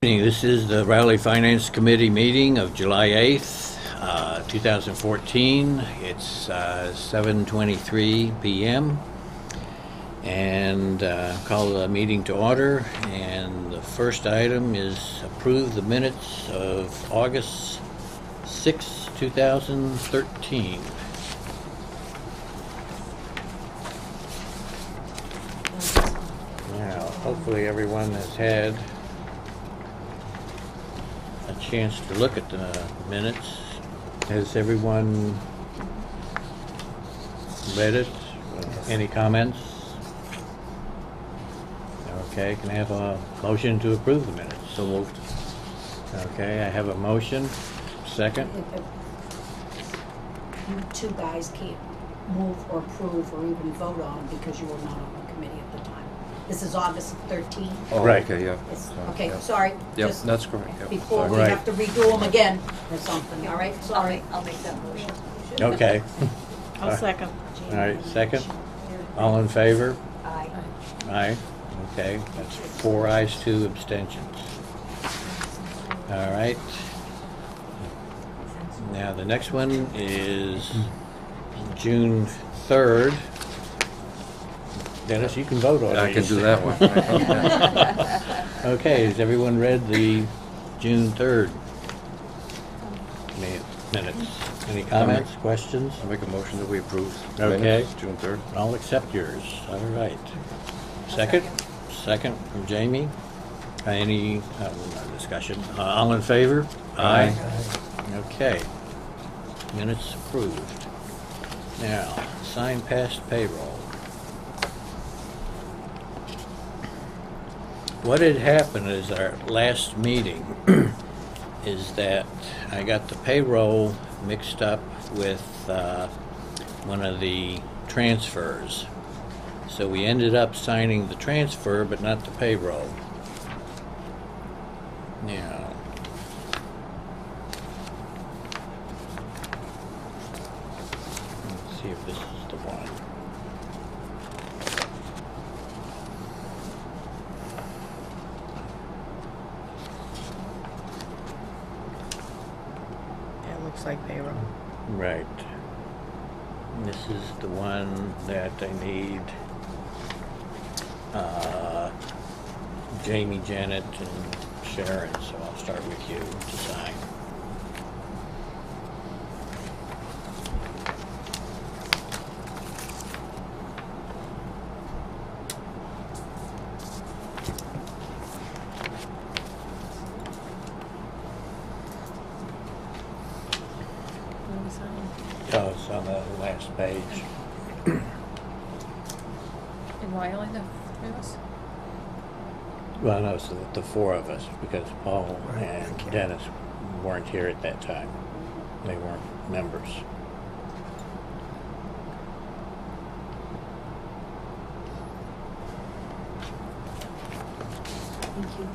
This is the Raleigh Finance Committee meeting of July 8th, 2014. It's 7:23 p.m. and call the meeting to order. And the first item is approve the minutes of August 6, 2013. Now, hopefully everyone has had a chance to look at the minutes. Has everyone read it? Any comments? Okay, can I have a motion to approve the minutes? So moved. Okay, I have a motion. Second? You two guys can't move or approve or even vote on because you were not on the committee at the time. This is August 13th. Oh, Right. okay, yeah. Okay, yeah. sorry. Yep, just that's correct. Yep. Before we Right. have to redo them again or something, all right? Sorry. I'll make that motion. Okay. I'll second. All right, second. All in favor? Aye. Aye. Okay, that's 4 ayes, 2 abstentions. All right. Now, the next one is June 3rd. Dennis, you can vote on it. I can do that one. Okay, has everyone read the June 3rd minutes? Any comments, questions? I'll make a motion that we approve. the Okay. minutes, June 3rd. I'll accept yours. All right. Second? Second from Jamie. Any discussion? All in favor? Aye. Okay. Minutes approved. Now, sign past payroll. What had happened is our last meeting is that I got the payroll mixed up with one of the transfers. So we ended up signing the transfer, but not the payroll. Now, let's see if this is the one. It looks like payroll. Right. This is the one that I need Jamie, Janet, and Sharon, so I'll start with you to sign. Oh, it's on the last page. And why only the three of us? Well, no, so the 4 of us, because Paul and Dennis weren't here at that time. They weren't members. Thank you.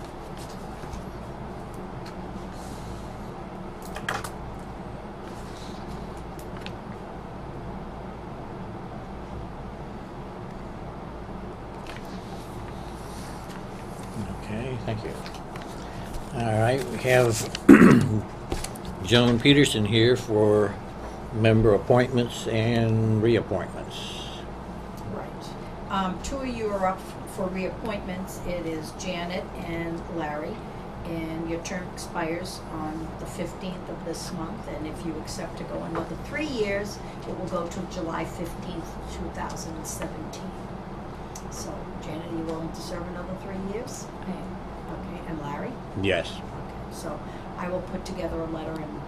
Okay, thank you. All right, we have Joan Peterson here for member appointments and reappointments. Right. 2 of you are up for reappointments. It is Janet and Larry. And your term expires on the 15th of this month. And if you accept to go another 3 years, it will go to July 15th, 2017. So, Janet, are you willing to serve another 3 years? I am. Okay, and Larry? Yes. Okay, so I will put together a letter and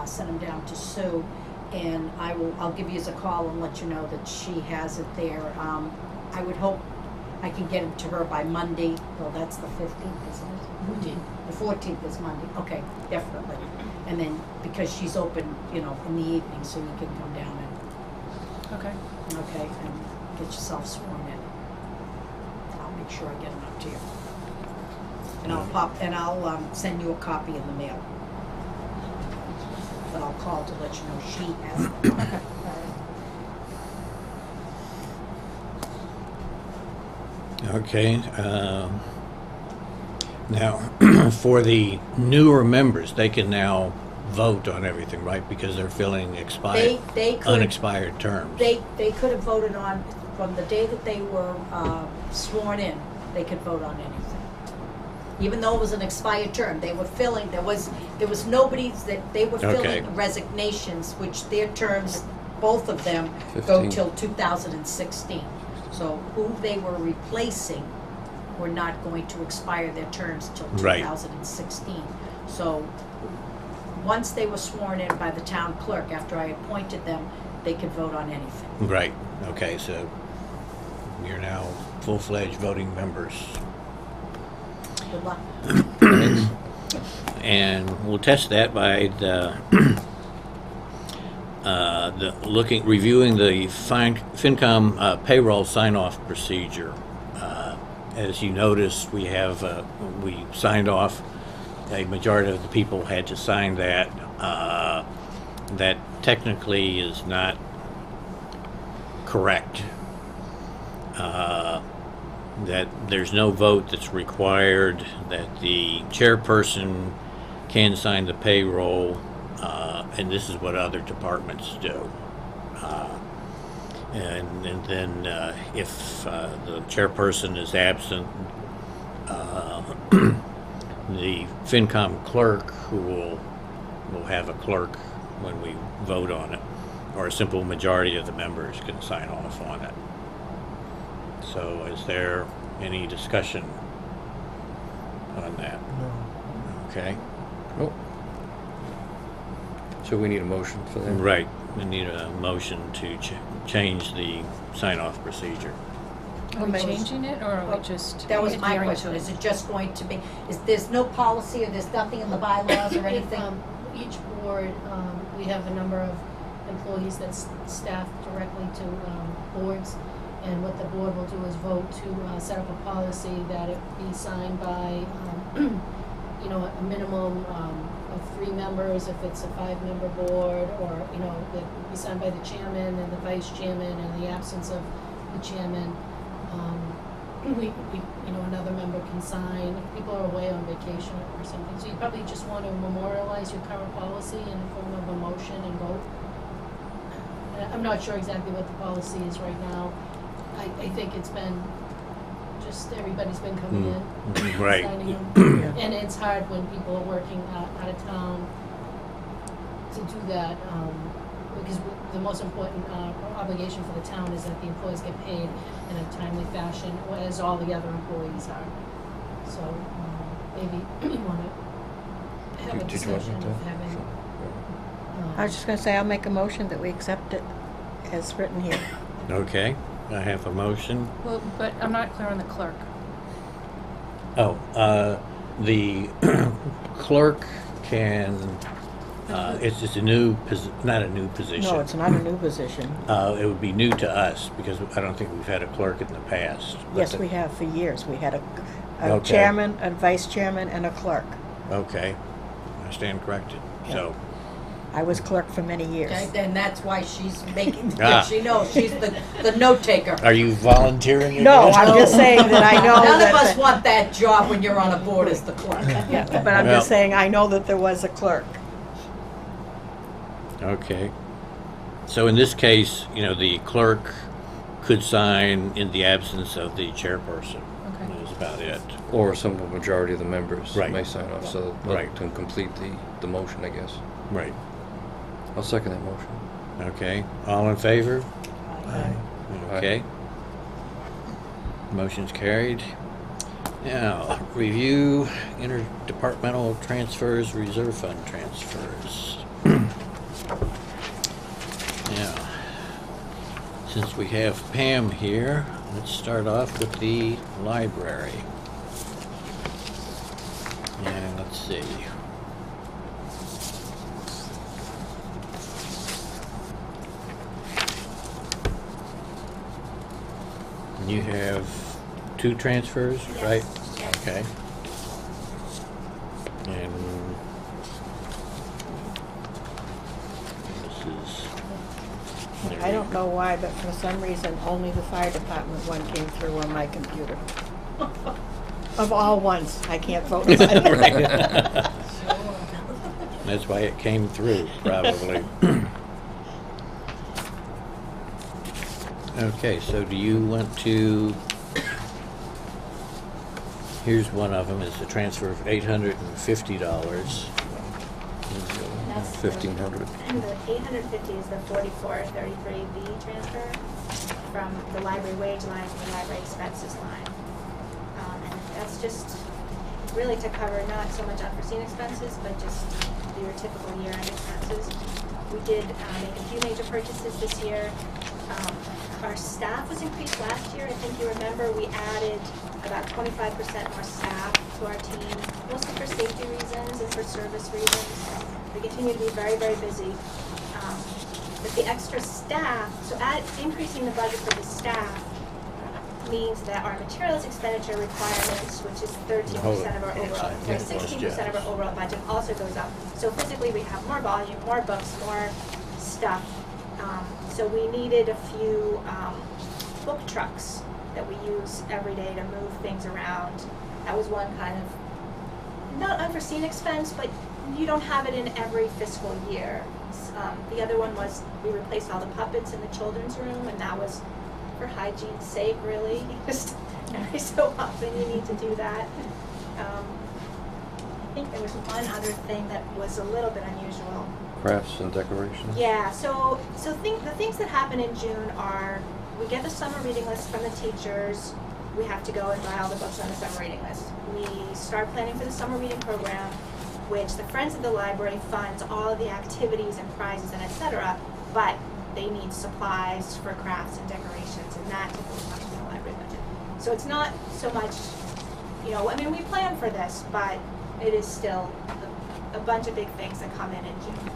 send them down to Sue, and I'll give you a call and let you know that she has it there. I would hope I can get it to her by Monday. Well, that's the 15th, isn't it? 14th. The 14th is Monday. Okay, definitely. And then because she's open, in the evening, so you can come down Okay. and get yourself sworn in. I'll make sure I get them up to you. And I'll send you a copy in the mail. But I'll call to let you know she has them. Okay. Now, for the newer members, they can now vote on everything, right? Because they're filling They could, unexpired terms. they could have voted on, from the day that they were sworn in, they could vote on anything. Even though it was an expired term, they were filling, there was nobody that, they were Okay. filling resignations, which their terms, both of them, go 15. till 2016. So who they were replacing were not going to expire their terms till Right. 2016. So once they were sworn in by the town clerk, after I appointed them, they could vote on anything. Right, okay, so you're now full-fledged voting members. Good luck. And we'll test that by reviewing the FinCom payroll sign-off procedure. As you noticed, we signed off, a majority of the people had to sign that. That technically is not correct. That there's no vote that's required, that the chairperson can sign the payroll, and this is what other departments do. And then if the chairperson is absent, the FinCom clerk, who will have a clerk when we vote on it, or a simple majority of the members can sign off on it. So is there any discussion on that? No. Okay, Nope. So we need a motion for that? right, we need a motion to change the sign-off procedure. Are we Well, changing it, or are we just That was my adhering to question, it? is it just going to be, there's no policy or there's nothing in the bylaws or anything? Each board, we have a number of employees that staff directly to boards, and what the board will do is vote to set up a policy that it be signed by, a minimum of 3 members if it's a 5-member board, or, it be signed by the chairman and the vice chairman, in the absence of the chairman. Another member can sign if people are away on vacation or something. So you probably just want to memorialize your current policy in the form of a motion and vote. And I'm not sure exactly what the policy is right now. I think it's been, just everybody's been coming in. Right. Signing them. And it's hard when people are working out of town to do that, because the most important obligation for the town is that the employees get paid in a timely fashion, as all the other employees are. So maybe you want to have a Did you want discussion me of to? having. Sure. I was just gonna say, I'll make a motion that we accept it as written here. Okay, I have a motion. Well, but I'm not clear on the clerk. Oh, the clerk can, it's a new, not a new position. No, it's not a new position. It would be new to us, because I don't think we've had a clerk in the past. But Yes, the- we have for years. We had a Okay. chairman, a vice chairman, and a clerk. Okay, I stand corrected. So, I was clerk for many years. Okay, then that's why she's making, Ah. she knows, she's the note taker. are you volunteering? No, again? I'm just saying that I know None that. of us want that job when you're on a board as the clerk. Yeah, but I'm Well- just saying, I know that there was a clerk. Okay. So in this case, the clerk could sign in the absence of the chairperson. Okay. That's about it. Or some of the majority of the members Right. may sign off, so Right. to complete the motion, I guess. Right. I'll second that motion. Okay. All in favor? Aye. Okay. Motion's carried. Now, review interdepartmental transfers, reserve fund transfers. Now, since we have Pam here, let's start off with the library. And let's see. You have 2 transfers, right? Yes. Okay. And this is. I don't know why, but for some reason, only the fire department one came through on my computer. Of all ones, I can't vote. Right. That's why it came through, probably. Okay, so do you want to, here's one of them, is the transfer of $850. That's 1,500. And the 850 is the 4433B transfer from the library wage line to the library expenses line. And that's just really to cover not so much unforeseen expenses, but just your typical year-end expenses. We did make a few major purchases this year. Our staff was increased last year. I think you remember we added about 25% more staff to our team, mostly for safety reasons and for service reasons. We continue to be very, very busy. But the extra staff, so increasing the budget for the staff means that our materials expenditure requirements, which is 13% of our overall, sorry, 16% of our overall budget, also goes up. So physically, we have more volume, more books, more stuff. So we needed a few book trucks that we use every day to move things around. That was one kind of not unforeseen expense, but you don't have it in every fiscal year. The other one was we replaced all the puppets in the children's room, and that was for hygiene's sake, really. Just every so often you need to do that. I think there was one other thing that was a little bit unusual. Crafts and decorations? Yeah, so the things that happen in June are, we get the summer reading list from the teachers. We have to go and buy all the books on the summer reading list. We start planning for the summer reading program, which the Friends of the Library funds all of the activities and prizes and et cetera, but they need supplies for crafts and decorations, and that typically comes from the library budget. So it's not so much, I mean, we plan for this, but it is still a bunch of big things that come in June.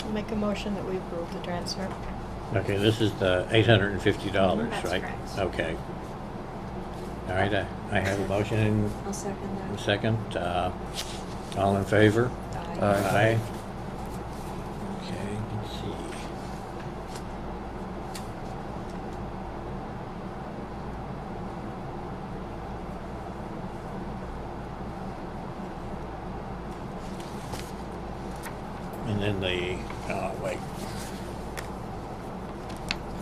I'll make a motion that we approve the transfer. Okay, this is the $850, That's right? correct. Okay. All right, I have a motion I'll second and a second. All in favor? Aye. Okay, let's see. And then wait.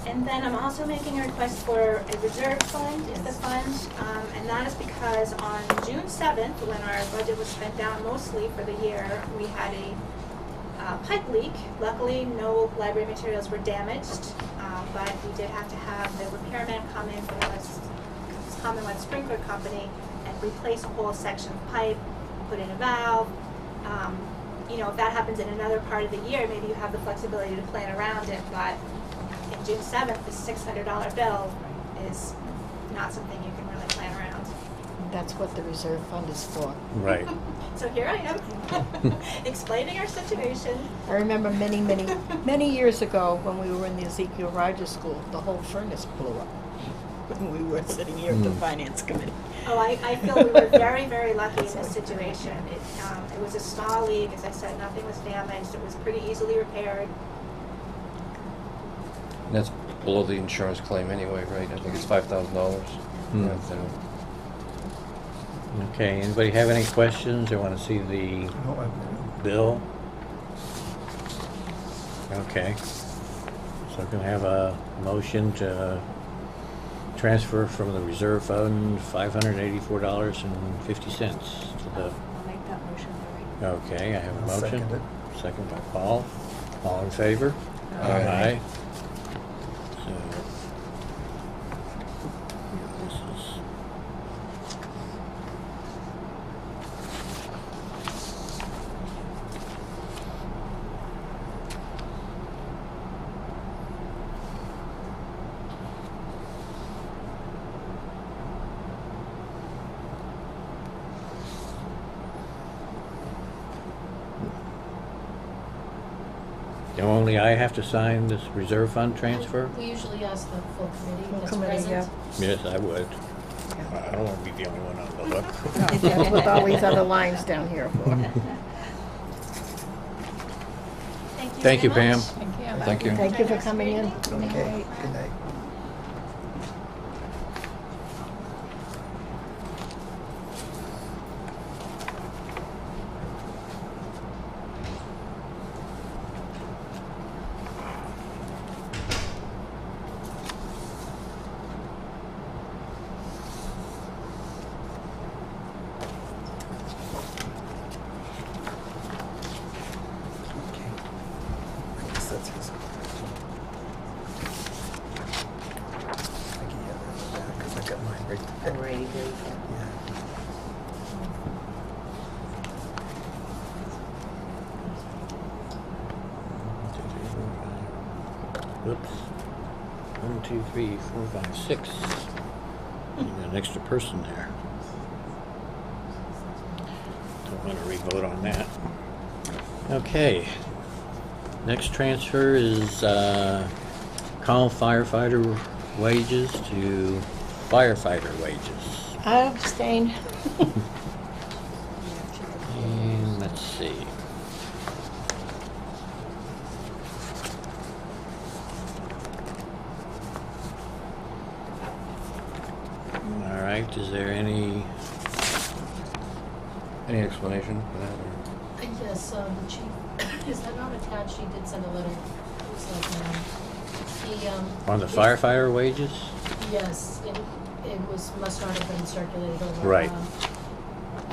And then I'm also making a request for a reserve fund, is the fund, and that is because on June 7th, when our budget was spent down mostly for the year, we had a pipe leak. Luckily, no library materials were damaged, but we did have to have the repairman come in from the Commonwealth Sprinkler Company and replace a whole section of pipe, put in a valve. If that happens in another part of the year, maybe you have the flexibility to plan around it, but in June 7th, the $600 bill is not something you can really plan around. That's what the reserve fund is for. Right. So here I am, explaining our situation. I remember many years ago when we were in the Ezekiel Rogers School, the whole furnace blew up when we were sitting here at the Finance Committee. Oh, I feel we were very, very lucky in this situation. It was a small leak, as I said, nothing was damaged, it was pretty easily repaired. And that's below the insurance claim anyway, right? I think it's $5,000. Hmm. Okay, anybody have any questions or want to see the bill? Okay. So can I have a motion to transfer from the reserve fund $584.50 to the, I'll make that motion, Larry. okay, I have a I'll motion. second it. Second by Paul. All in favor? Aye. So, this is, only I have to sign this reserve fund transfer? We usually ask the full committee Full that's committee, present. Yes, I would. I don't want to be the only one on the hook. With all these other lines down here for. Thank you Thank you, very Pam. much. Thank you. Thank you. Thank you for coming in. Okay, good night. Whoops. 1, 2, 3, 4, 5, 6. You got an extra person there. Don't want to re-vote on that. Okay. Next transfer is call firefighter wages to firefighter wages. I abstain. And let's see. All right, is there any, Any explanation for that? Or? Yes, the chief, is that not attached? He did send a letter. It was like, he, on the firefighter wages? Yes, it was, must not have been circulated over. Right.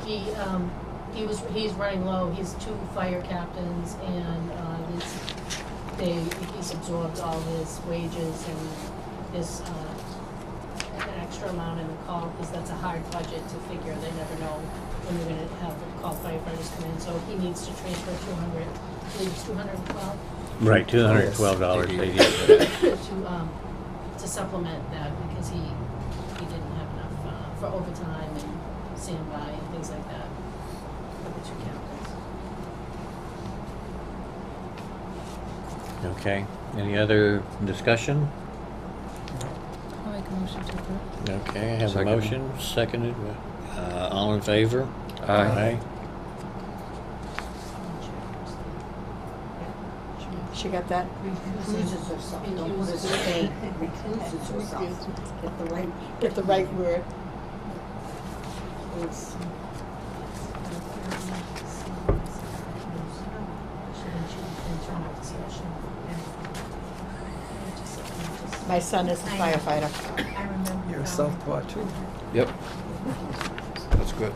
He's running low, he's 2 fire captains, and, he's absorbed all his wages and his, an extra amount in the call, because that's a hard budget to figure, they never know when you're gonna have the call firefighters come in, so he needs to transfer 200, I believe it's 212? Right, $212.80. To supplement that, because he didn't have enough, for overtime and standby and things like that for the 2 captains. Okay, any other discussion? I'll make a motion to approve. Okay, I have a Second. motion, seconded. All in favor? Aye. She got that? Recuses herself, don't put a stain, recuses herself. Get the right. Get the right word. It's- My son is a firefighter. I remember. You're self-taught too. Yep. That's good.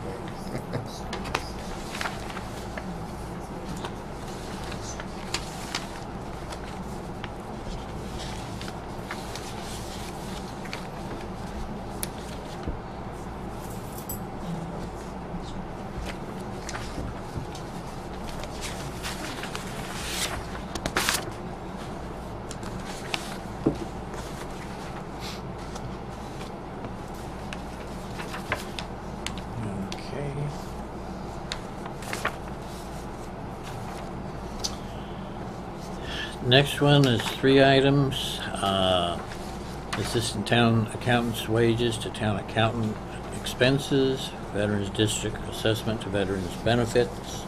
Okay. Next one is 3 items. Assistant town accountant's wages to town accountant expenses, Veterans District assessment to veterans benefits,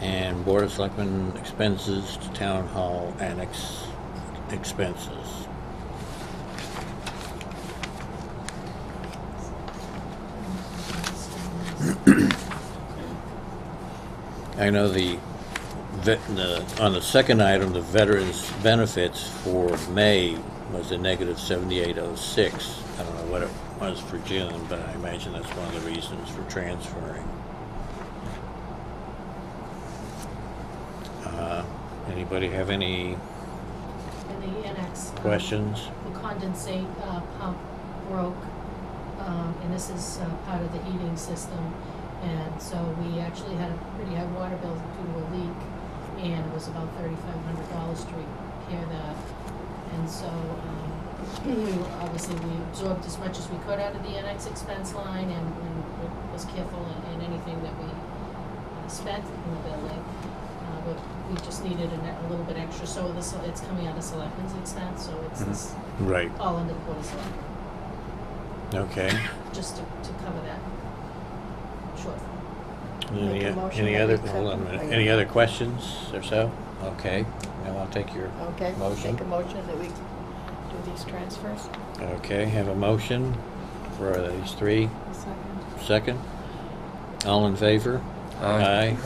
and Board of Selectmen expenses to town hall annex expenses. I know on the second item, the veterans benefits for May was a negative 7806. I don't know what it was for June, but I imagine that's one of the reasons for transferring. Anybody have any In the annex. questions? The condensate pump broke, and this is part of the heating system. And so we actually had a pretty high water bill due to a leak, and it was about $3,500 to repair that. And so, obviously we absorbed as much as we could out of the annex expense line, and was careful in anything that we spent in the building. But we just needed a little bit extra, so it's coming out of selectmen's expense, so it's this, Right. all under the Board of Selectmen, Okay. just to cover that shortfall. Make a motion Any that other, we hold on a accept- minute. Any other questions or so? Okay, now I'll take your Okay, motion. make a motion that we do these transfers. Okay, have a motion for these 3. Second. All in favor? Aye.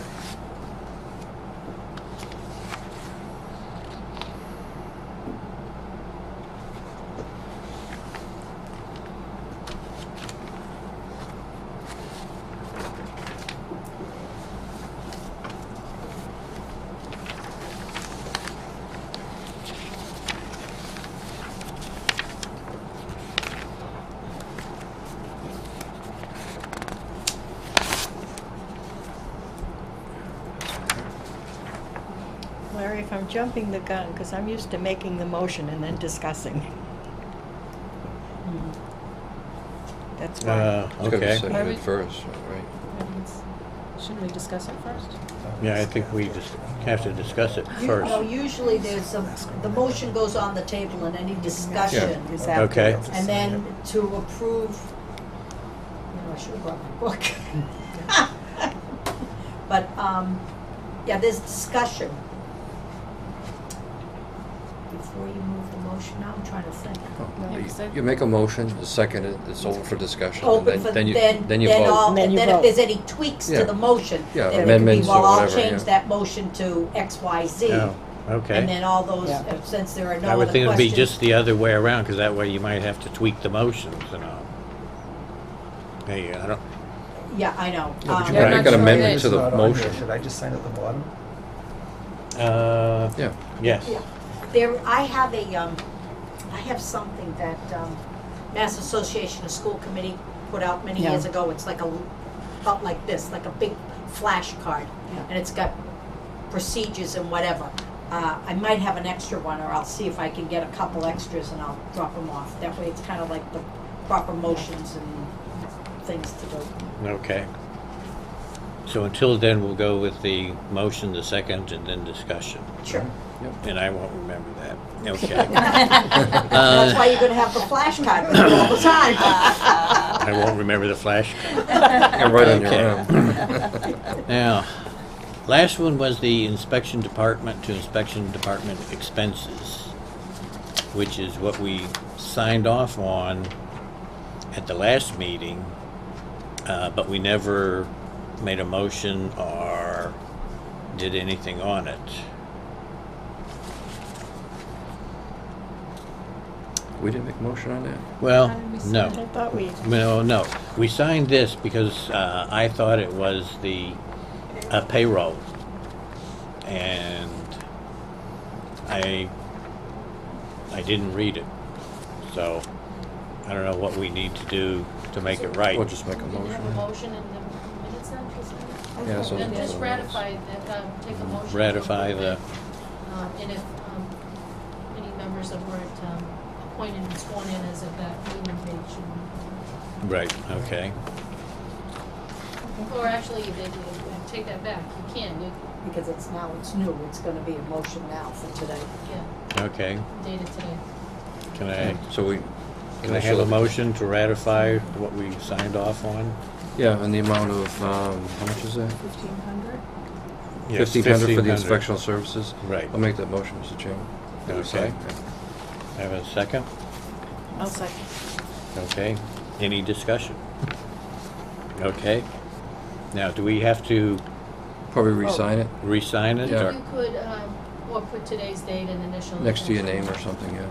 Larry, if I'm jumping the gun, because I'm used to making the motion and then discussing. That's why. It's gotta be Okay. seconded first, right? Shouldn't we discuss it first? Yeah, I think we just have to discuss it You first. know, usually the motion goes on the table and any discussion. Is Okay. afterwards. And then to approve, I should have brought my book. But, yeah, there's discussion. Before you move the motion, now I'm trying to think. Yeah, 'cause I- You make a motion, the second it's over for discussion, and Open for, then you then vote. all, And then and you then if vote. there's any tweaks Yeah. to the motion, Yeah, then it could be, amendments or well, I'll whatever, change yeah. that motion to X, Y, Z. Oh, okay. And then all those, Yeah. since there are no I other would think it'd be questions. just the other way around, because that way you might have to tweak the motions and all. Hey, I don't, Yeah, I know. Yeah, but you They're gotta not make an sure amendment yet. to the It's not on here. motion. Should I just sign at the bottom? Yeah, yes. Yeah. There, I have I have something that, Mass Association of School Committee put out many Yeah. years ago. It's like about like this, like a big flashcard. Yeah. And it's got procedures and whatever. I might have an extra one, or I'll see if I can get a couple extras and I'll drop them off. That way it's kind of like the proper motions and things to do. Okay. So until then, we'll go with the motion, the second, and then discussion. Sure. And I won't remember that. Okay. That's why you're gonna have the flashcard with you all the time. I won't remember the flashcard. you're right on your Okay. own. Now, last one was the inspection department to inspection department expenses, which is what we signed off on at the last meeting, but we never made a motion or did anything on it. We didn't make a motion on that? Well, How did we no. sign I thought we, No. We signed this because I thought it was the payroll. And I didn't read it. So I don't know what we need to do to make it right. We'll just make a We didn't have a motion. motion in the minutes then, Christina? Yeah, so. Then just ratify that, take a motion. to Ratify approve the, it. And if, any members that weren't, appointed and sworn in as of that meeting date should, right, okay. or actually, they take that back, you can, Because it's new, it's gonna be a motion now for today. yeah, Okay. dated today. Can I, So we. can I have a motion to ratify what we signed off on? Yeah, and the amount of, how much is that? 1,500? Yes, 1,500 for the 1,500. inspectional services? Right. I'll make that motion, Mr. Chairman. That we Okay. sign, Have a second? I'll second. Okay. Any discussion? Okay. Now, do we have to Probably re-sign it, re-sign it? Yeah. or- If you could, or put today's date and initial. next to your name or something, yeah.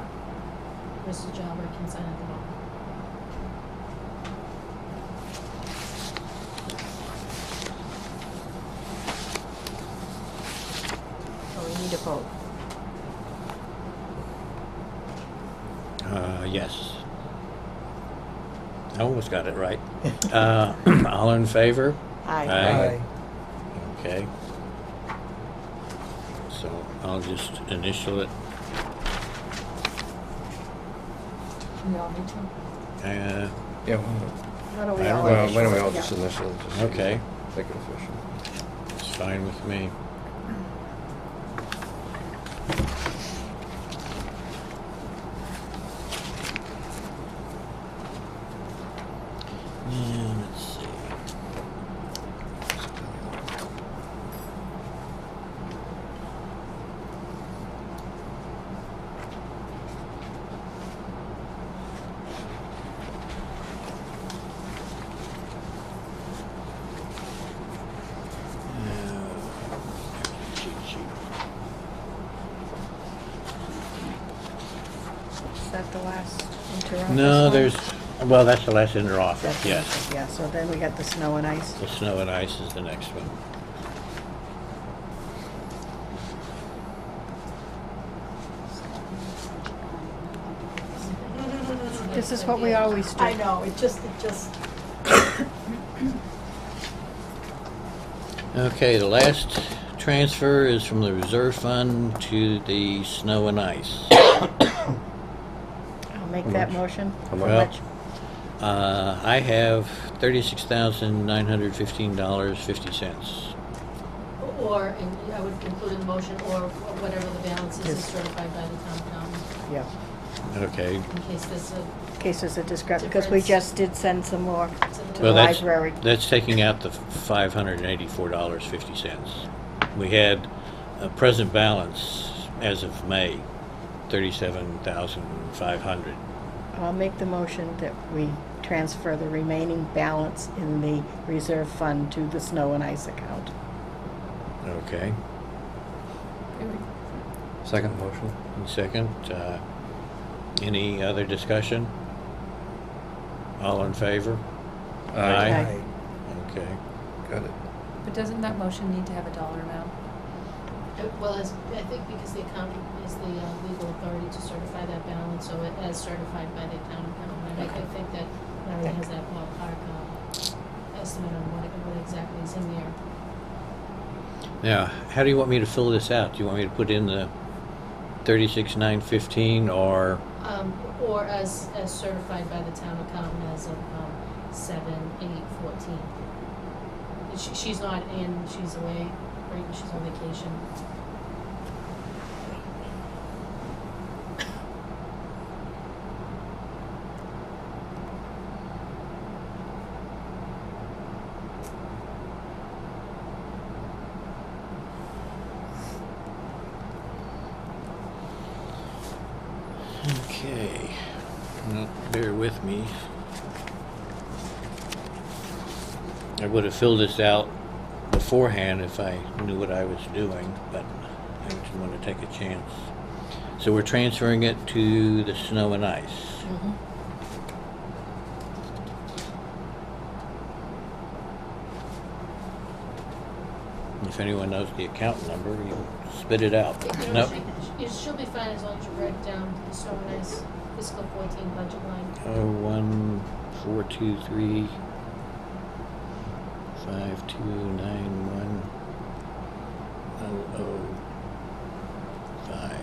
Mrs. Jobber can sign at the bottom. So we need a vote. Yes. I almost got it right. All in favor? Aye. Aye. Okay. So I'll just initial it. We all need to. Yeah, Why don't we I don't all know. well, initial why don't we it? all Yeah. just initial it? Just so Okay. we Make it official. It's fine with me. And let's see. Cheat sheet. Is that the last interoffice No, one? there's, well, that's the last interoffice, That's- yes. Yeah, so then we got the snow and ice. The snow and ice is the next one. This is what we always do. I know, it just, Okay, the last transfer is from the reserve fund to the snow and ice. I'll make that motion. How Well, much? I have $36,915.50. Or, and I would include in the motion, or whatever the balance is Yes. certified by the town accountant, Yeah, Okay. in case there's a, in case there's a discrepancy, because we Difference. just did send some more to the Well, that's, library. that's taking out the $584.50. We had a present balance as of May, $37,500. I'll make the motion that we transfer the remaining balance in the reserve fund to the snow and ice account. Okay. Second motion? Second, any other discussion? All in favor? Aye. Okay. Got it. But doesn't that motion need to have a dollar amount? well, as, I think because the accountant is the legal authority to certify that balance, so it as certified by the town accountant. I think that Larry has that ballpark estimate on what exactly is in there. Now, how do you want me to fill this out? Do you want me to put in the 36,915 or? Or as certified by the town accountant as of 7/8/14. She's not in, she's away, right, she's on vacation. Okay. Well, bear with me. I would have filled this out beforehand if I knew what I was doing, but I didn't want to take a chance. So we're transferring it to the snow and ice. Mm-hmm. If anyone knows the account number, you spit it out. You know, Nope. she'll be fine as long as you write down the snow and ice fiscal 14 budget line. 01423 5291 005.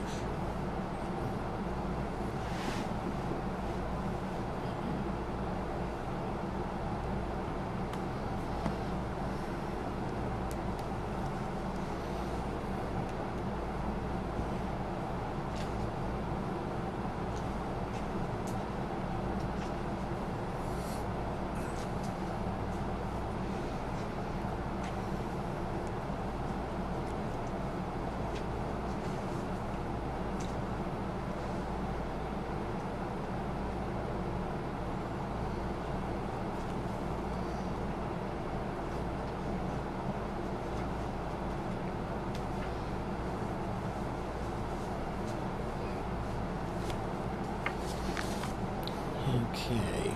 Okay.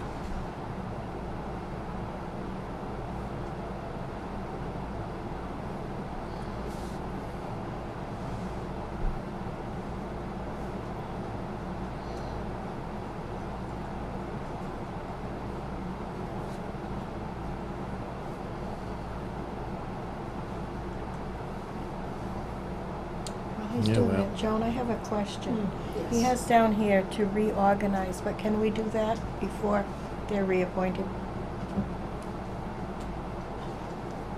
While he's Yeah, doing well. it, Joan, I have a question. He Yes. has down here to reorganize, but can we do that before they're reappointed?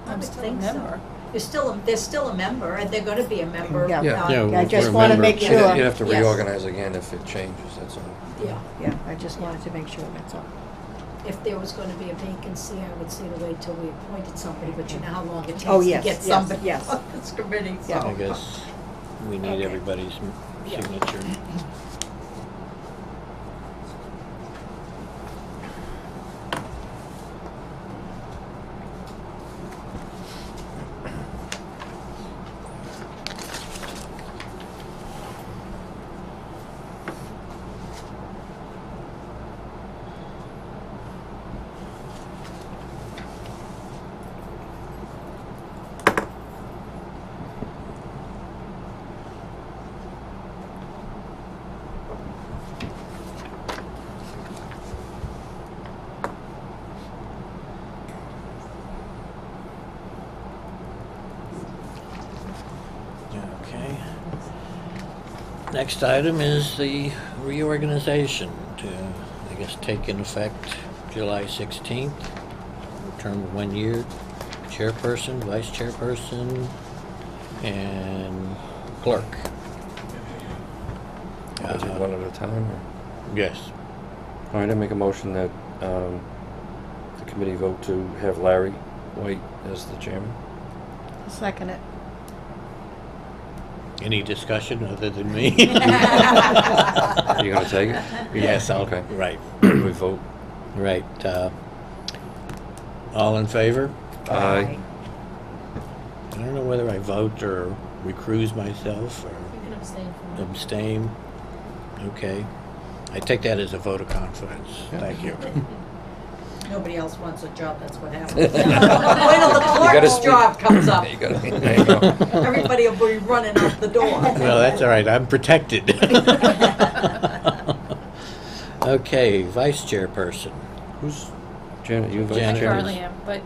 I I'm would still a think so. member. They're still a member, and they're gonna be a member. Yeah. Yeah. Yeah, I just we're want to member. make You'd sure. have to Yes. reorganize again if it changes, that's all. Yeah. Yeah, I just wanted to make sure, that's all. If there was gonna be a vacancy, I would say to wait till we appointed somebody, but you know how long it takes Oh, to yes, get yes, somebody yes. on this committee, so. Yeah. I guess we need Okay. everybody's Yeah. signature. Next item is the reorganization to, I guess, take in effect July 16th. Term of 1 year, chairperson, vice chairperson, and clerk. Is it one at a time? Or? Yes. All right, I make a motion that the committee vote to have Larry White as the chairman. I'll second it. Any discussion other than me? Are you gonna take it? Yes, I'll, Okay. right, We vote. right. All in favor? Aye. I don't know whether I vote or recuse myself or You can abstain from that. abstain. Okay. I take that as a vote of confidence. Yeah. Thank you. Nobody else wants a job, that's what happens. Wait till the gotta clerk's speak. job comes up. There you go. There you go. Everybody will be running out the door. Well, that's all right. I'm protected. Okay, vice chairperson. Who's Janet? You vice Janet. I chairman? currently am, but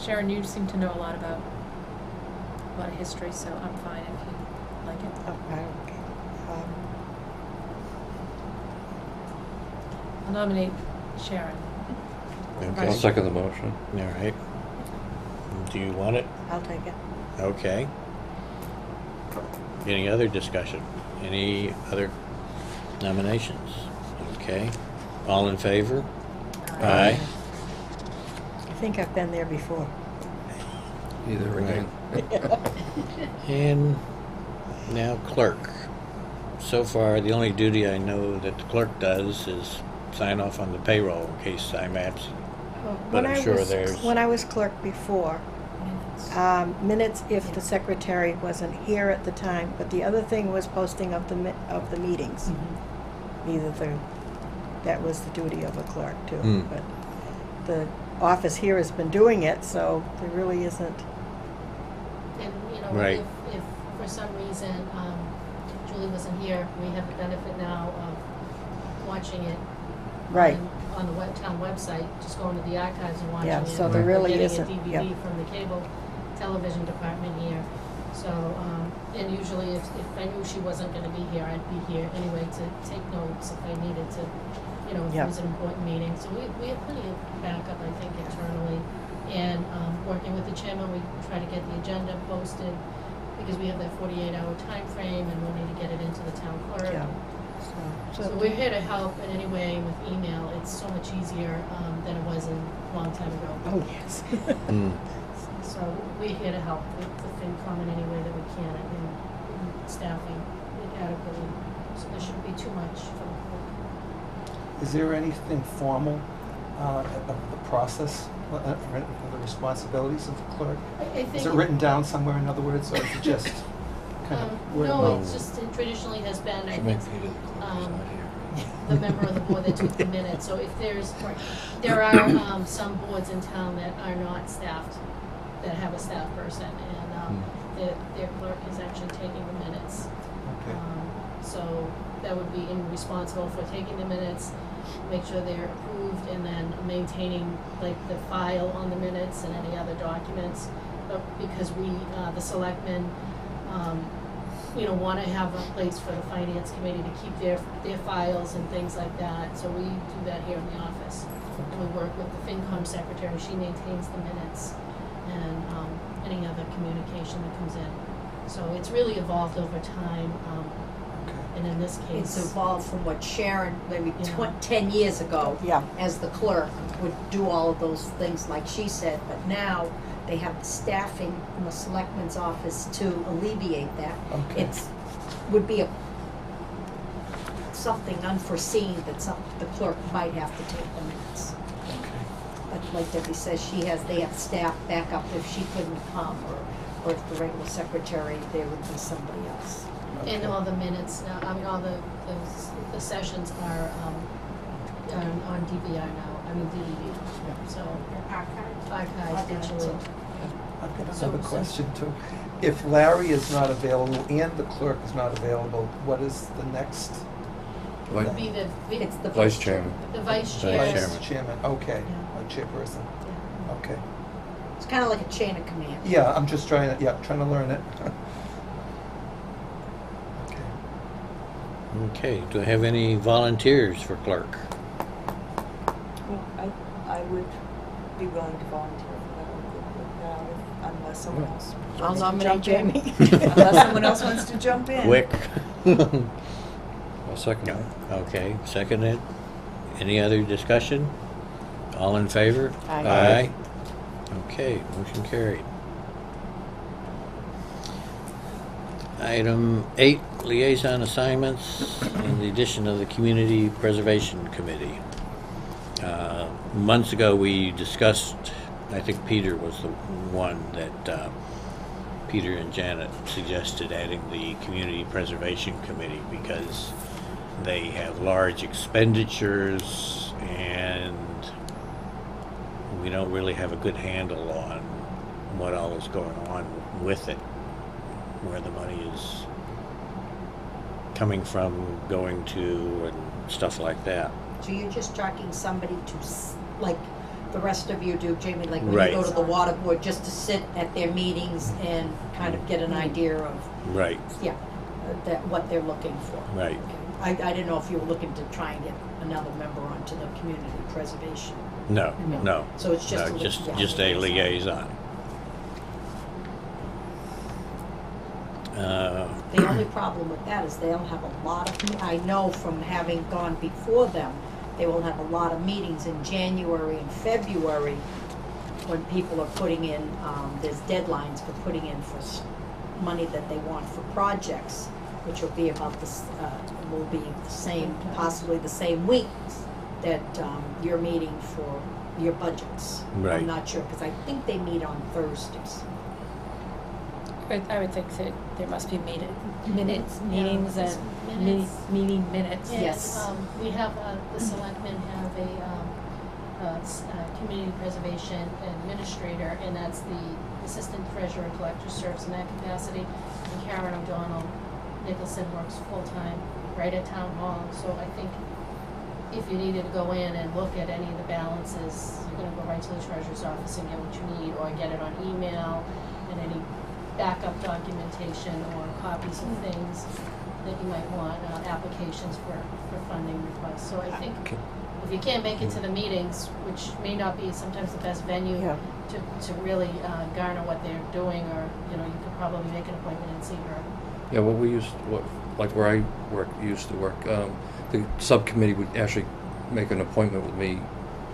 Sharon, you seem to know a lot of history, so I'm fine if you like it. Oh, I don't care. I'll nominate Sharon. Okay. I'll second the motion. All right. Do you want it? I'll take it. Okay. Any other discussion? Any other nominations? Okay. All in favor? Aye. I think I've been there before. Either Right. again. And now clerk. So far, the only duty I know that the clerk does is sign off on the payroll in case I'm absent. But I'm sure there's- When I was clerk before, minutes if the secretary wasn't here at the time, but the other thing was posting of the meetings. That was the duty of a clerk too. Hmm. But the office here has been doing it, so there really isn't. And, you know, Right. if for some reason, Julie wasn't here, we have the benefit now of watching it Right. on the town website, just going to the archives and watching Yeah, it. so there really isn't, We're getting a DVD from the cable television department here. So, and usually if I knew she wasn't gonna be here, I'd be here anyway to take notes if I needed to, you know, if Yeah. it was an important meeting. So we have plenty of backup, I think, internally. And, working with the chairman, we try to get the agenda posted because we have that 48-hour time frame and we need to get it into the town clerk. Yeah. So we're here to help in any way with email. It's so much easier than it was a long time ago. Oh, yes. Hmm. So we're here to help with the FinCom in any way that we can and staffing it adequately. So there shouldn't be too much for the clerk. Is there anything formal of the process, of the responsibilities of the clerk? I think. Is it written down somewhere, in other words, or is it just kind of word of No, mouth? it's just, it traditionally has been, I Should think, make Peter the clerk. He's not here. the member of the board that took the minutes. So if there are some boards in town that are not staffed, that have a staff person, and their clerk is actually taking the minutes. Okay. So that would be responsible for taking the minutes, make sure they're approved, and then maintaining like the file on the minutes and any other documents. But because we, the selectmen, you know, want to have a place for the finance committee to keep their files and things like that. So we do that here in the office. And we work with the FinCom secretary. She maintains the minutes and any other communication that comes in. So it's really evolved over time. And in this case, It's evolved from what Sharon, maybe Yeah. 10 years ago, Yeah. as the clerk, would do all of those things like she said, but now they have the staffing in the selectman's office to alleviate that. Okay. Would be something unforeseen that the clerk might have to take the minutes. Okay. But like Debbie says, they have staff backup if she couldn't come, or if the regular secretary, there would be somebody else. and all the minutes, I mean, all the sessions are on DVR now, I mean DVD. So archived digitally. I've got So- another question too. If Larry is not available and the clerk is not available, what is the next? Would Vice- be It's the Vice chairman. the vice Vice chair. chairman. Chairman, okay, Yeah. a chairperson, Yeah. okay. It's kind of like a chain of command. Yeah, I'm just trying to learn it. Okay. Okay, do I have any volunteers for clerk? Well, I would be willing to volunteer for that, unless someone else. I'll wants to nominate jump in. Jamie. Unless someone else wants to jump in. Quick. I'll second that. Okay, seconded. Any other discussion? All in favor? Aye. Aye. Okay, motion carried. Item 8, liaison assignments, and the addition of the Community Preservation Committee. Months ago, we discussed, I think Peter was the one that, Peter and Janet suggested adding the Community Preservation Committee because they have large expenditures and we don't really have a good handle on what all is going on with it, where the money is coming from, going to, and stuff like that. So you're just talking somebody to, like the rest of you do, Jamie, like when Right. you go to the water board, just to sit at their meetings and kind of get an idea of, Right, yeah, that, what they're looking for. right. I didn't know if you were looking to try and get another member onto the community preservation. No, No. no. So it's just No, a li- yeah, just a liaison. The only problem with that is they'll have a lot of, I know from having gone before them, they will have a lot of meetings in January and February when people are putting in, there's deadlines for putting in for money that they want for projects, which will be about this, will be the same, possibly the same weeks that you're meeting for your budgets. Right. I'm not sure, because I think they meet on Thursdays. I would think that there must be minutes, Yeah, meetings it's and minutes. meeting minutes. Yes. We have, the selectmen have a community preservation administrator, and that's the assistant treasurer collector serves in that capacity. And Karen O'Donnell Nicholson works full-time right at town hall, so I think if you needed to go in and look at any of the balances, you're gonna go right to the treasurer's office and get what you need, or get it on email, and any backup documentation or copies of things that you might want, applications for funding requests. So I think if you can't make it to the meetings, which may not be sometimes the best venue Yeah. to really garner what they're doing, or, you know, you could probably make an appointment and see her. Yeah, like where I used to work, the subcommittee would actually make an appointment with me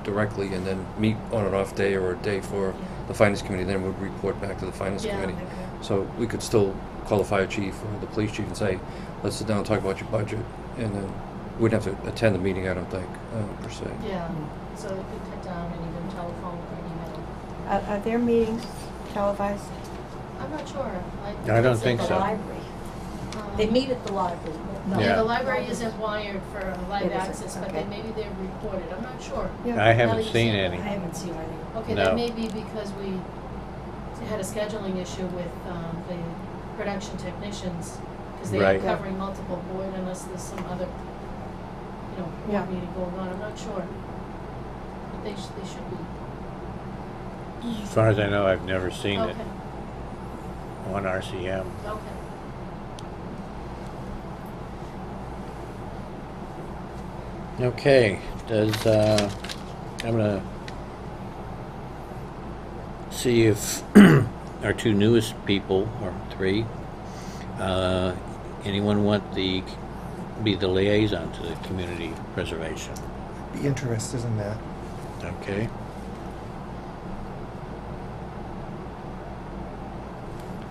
directly and then meet on an off day or a day for the finance committee, then would report back to the finance committee. So we could still call the fire chief or the police chief and say, let's sit down and talk about your budget, and then we'd have to attend the meeting, I don't think, per se. Yeah, so you could cut down and even telephone or email. Are their meetings televised? I'm not sure. I don't think The so. library. They meet at the library. No. Yeah. Yeah, the library isn't wired for live It isn't, access, but okay. maybe they're recorded, I'm not sure. I haven't you seen say that. any. I haven't seen any. Okay, No. that may be because we had a scheduling issue with the production technicians, because they are Right. covering multiple board unless there's some other, you know, Yeah. board meeting going on, I'm not sure. But they should be. As far as I know, I've never seen it Okay, on RCM. okay. Okay, does, I'm gonna see if our two newest people, or three, anyone want be the liaison to the community preservation? Be interested in that. Okay.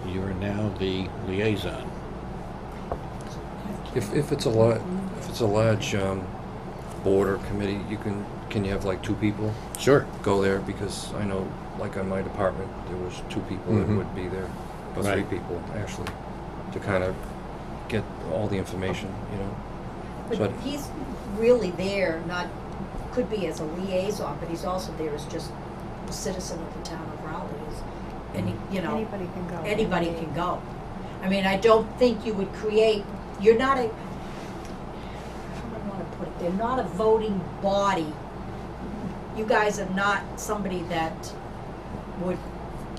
You are now the liaison. If it's a large board or committee, can you have like two people Sure. go there? Because I know, like on my department, there was two people that Mhm. would be there, or three Right. people actually, to kind of get all the information, you know. But So he's really there, not, could be as a liaison, but he's also there as just a citizen of the town of Raleigh. And, you know, Anybody can go. anybody can go. I mean, I don't think you would create, you're not a, how do I want to put it, they're not a voting body. You guys are not somebody that would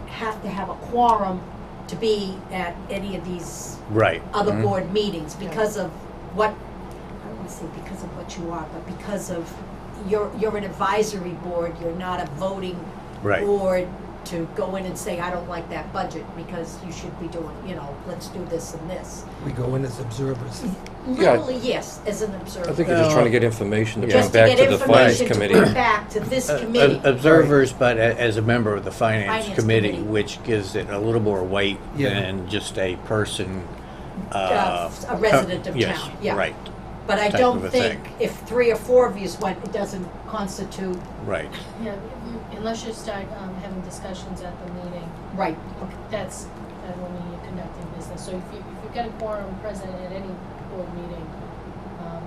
have to have a quorum to be at any of these Right. other Mhm. board meetings because of what wouldn't say because of what you are, but because of, you're an advisory board, you're not a voting Right. board to go in and say, I don't like that budget, because you should be doing, let's do this and this. We go in as observers. Literally, yes, as an observer. I think you're just trying to get information to Just bring to back get to the finance information to committee. bring back to this committee. Observers, but as a member of the finance Finance committee, committee. which gives it a little more weight Yeah. than just a person. A resident of yes, town, yeah. Right, But I type don't of a think thing. if 3 or 4 of yous went, it doesn't constitute, right. Yeah, unless you start having discussions at the meeting, right, okay. that's when you're conducting business. So if you've got a quorum present at any board meeting,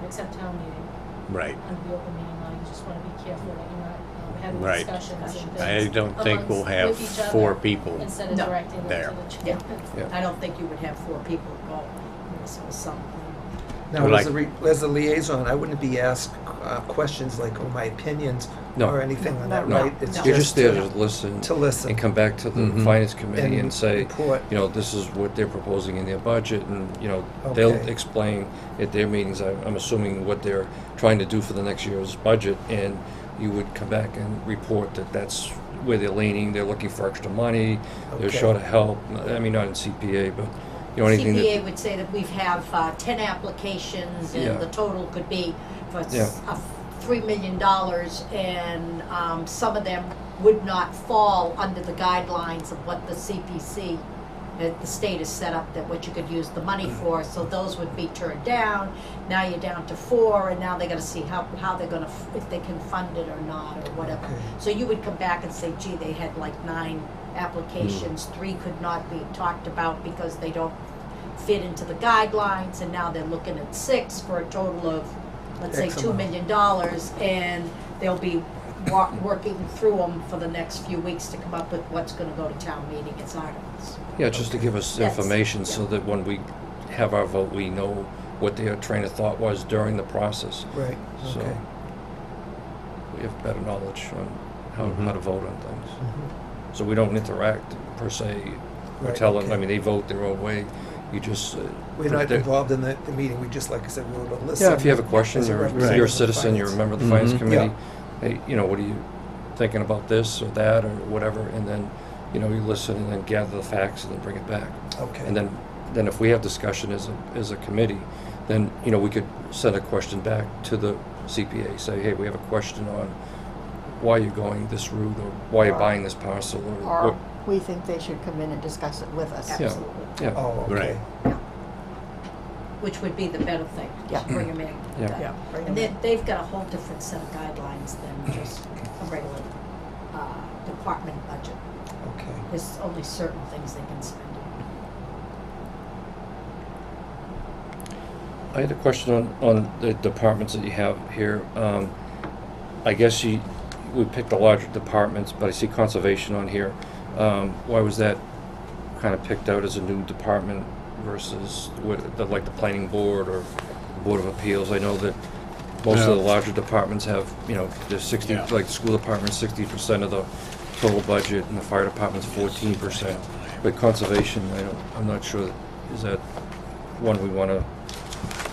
except town meeting, Right. under the open meeting law, you just wanna be careful that you're not having Right. discussions and things. I don't think we'll amongst- have with each other 4 people. Instead of No. directing them There. to the Yeah. chairman. Yeah. I don't think you would have 4 people go, this was something. Now, Like- as a liaison, I wouldn't be asked questions like, my opinions No. or anything on that, No. right? It's No. You're just there to to listen. to listen. And come back to the Mhm. finance committee and say, report. this is what they're proposing in their budget, and, they'll Okay. explain at their meetings, I'm assuming, what they're trying to do for the next year's budget, and you would come back and report that that's where they're leaning, they're looking for extra money, they're Okay. short of help, I mean, not in CPA, but, anything that. CPA would say that we have 10 applications, Yeah. and the total could be for Yeah. $3 million, and some of them would not fall under the guidelines of what the CPC, the state has set up, that what you could use the money for, so those would be turned down. Now you're down to 4, and now they gotta see how they're gonna, if they can fund it or not, or whatever. Okay. So you would come back and say, gee, they had like 9 applications, 3 could not be talked about because they don't fit into the guidelines, and now they're looking at 6 for a total of, let's say, X $2 amount. million, and they'll be working through them for the next few weeks to come up with what's gonna go to town meeting as articles. Yeah, just to give us Yes. information so Yeah. that when we have our vote, we know what their train of thought was during the process. Right, So okay. we have better knowledge on how Mhm. to vote on things. Mhm. So we don't interact per se. We're Right, telling, okay. I mean, they vote their own way. You just. We're not they're- involved in the meeting, we just, like I said, we're able to listen. Yeah, if you have a question, as a you're representative a of citizen, you're a finance. member of the finance Mhm. committee. Hey, what are you thinking about this or that or whatever? And then, you listen and then gather the facts and then bring it back. Okay. And then if we have discussion as a committee, then, we could send a question back to the CPA, say, hey, we have a question on why you're going this route, or why you're buying this parcel, or Or what. we think they should come in and discuss it with us. Yeah. Absolutely. Yeah, Oh, okay. Right. Which would be the better thing, just Yeah. bring them in. Yeah. Yeah. bring And them in. they've got a whole different set of guidelines than just a regular department budget. Okay. There's only certain things they can spend it. I had a question on the departments that you have here. I guess we picked the larger departments, but I see conservation on here. Why was that kind of picked out as a new department versus like the planning board or board of appeals? I know that most of the Yeah. larger departments have, there's 60, Yeah. like the school department's 60% of the total budget, and the fire department's 14%. But conservation, I'm not sure, is that one we want to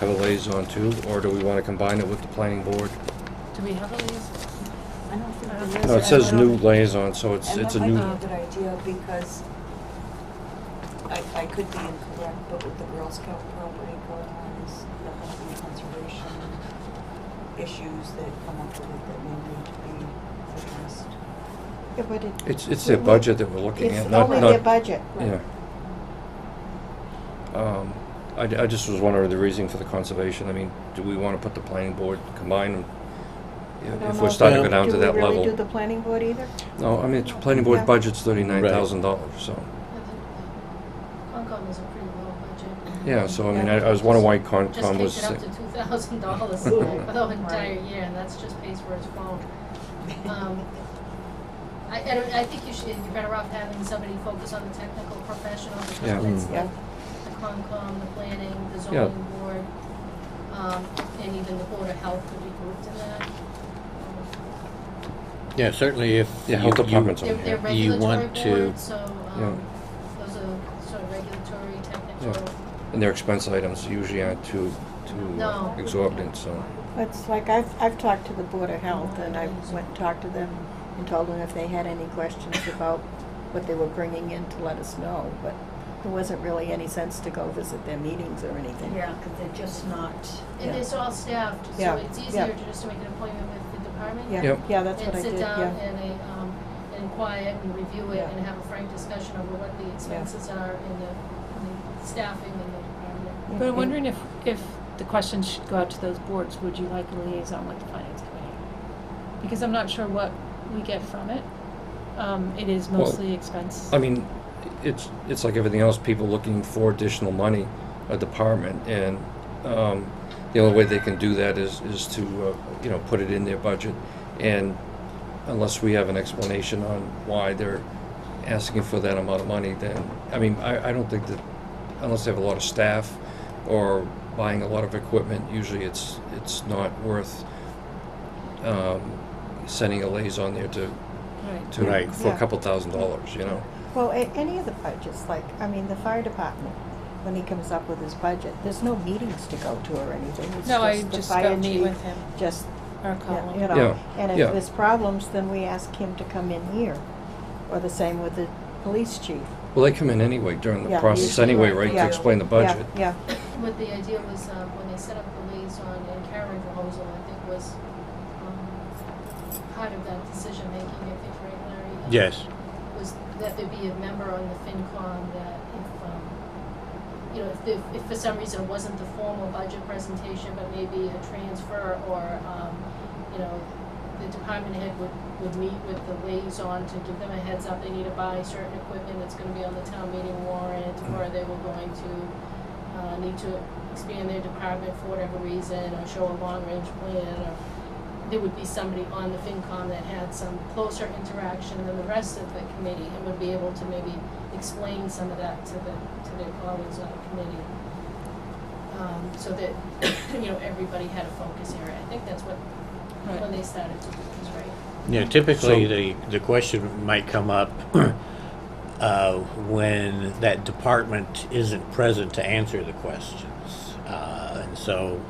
have a liaison to, or do we want to combine it with the planning board? Do we have a liaison? I don't think No, there is. No, it says new liaison, so it's And a that new. might be a good idea, because I could be incorrect, but with the Girl Scout property going on, is there going to be conservation issues that come up with it that may need to be addressed? Yeah, but It's their budget that we're looking It's at, not. only their budget. Yeah. I just was wondering the reason for the conservation. I mean, do we want to put the planning board, combine them? I don't If know we're starting to go Yeah. down to that Do we really do level. the planning board either? No, I mean, the planning board Yeah. budget's $39,000, so. Concom is a pretty low budget. Yeah, so I mean, I was wondering why Concom Just was. kicked it up to $2,000 for the entire year, and that's just pays for its phone. I think you're better off having somebody focus on the technical professional, Yeah. because it's Yeah. like the Concom, the planning, the Yeah. zoning board, and even the Board of Health could be grouped in that. Yeah, certainly if Yeah, health you- department's on They're here. regulatory want to- boards, so, Yeah. those are sort of regulatory, technical. And their expense items usually aren't too No. exorbitant, so. It's like I've talked to the Board of Health, and I went and talked to them and told them if they had any questions about what they were bringing in to let us know, but there wasn't really any sense to go visit their meetings or anything. Yeah, because they're just not. And it's all staffed, so Yeah, it's yeah. easier to just to make an appointment with the department. Yeah, Yep. yeah, that's what I And did, sit down yeah. and inquire and review it Yeah. and have a frank discussion over what the expenses are in the staffing in the department. But I'm wondering if the questions should go out to those boards, would you like a liaison with the finance committee? Because I'm not sure what we get from it. It is Well, mostly expense. I mean, it's like everything else, people looking for additional money, a department, and the only way they can do that is to, you know, put it in their budget. And unless we have an explanation on why they're asking for that amount of money, then, I mean, I don't think that, unless they have a lot of staff or buying a lot of equipment, usually it's not worth sending a liaison there to Right. Right. for a Yeah. couple $1,000s, you know? Well, any of the budgets, like, I mean, the fire department, when he comes up with his budget, there's no meetings to go to or anything. It's No, I the just fire go meet chief, with him Just, or yeah, call him. you know, Yeah, and if yeah. there's problems, then we ask him to come in here. Or the same with the police chief. Well, they come in anyway during the Yeah, process usually, anyway, right. right, Yeah. to explain the budget. Yeah, What the idea was, when they set up the liaison, and Karen Verhosel, I think, was part of that decision-making, I think, right, Larry? Yes. Was that there be a member on the FinCom that if, you know, if for some reason it wasn't the formal budget presentation, but maybe a transfer or, you know, the department head would meet with the liaison to give them a heads up, they need to buy certain equipment that's gonna be on the town meeting warrant, or they were going to, need to expand their department for whatever reason, or show a long-range plan, or there would be somebody on the FinCom that had some closer interaction than the rest of the committee and would be able to maybe explain some of that to their colleagues on the committee. So that, you know, everybody had a focus area. I think that's what, Right. when they started to do this, right? Yeah, typically So- the question might come up when that department isn't present to answer the questions. And so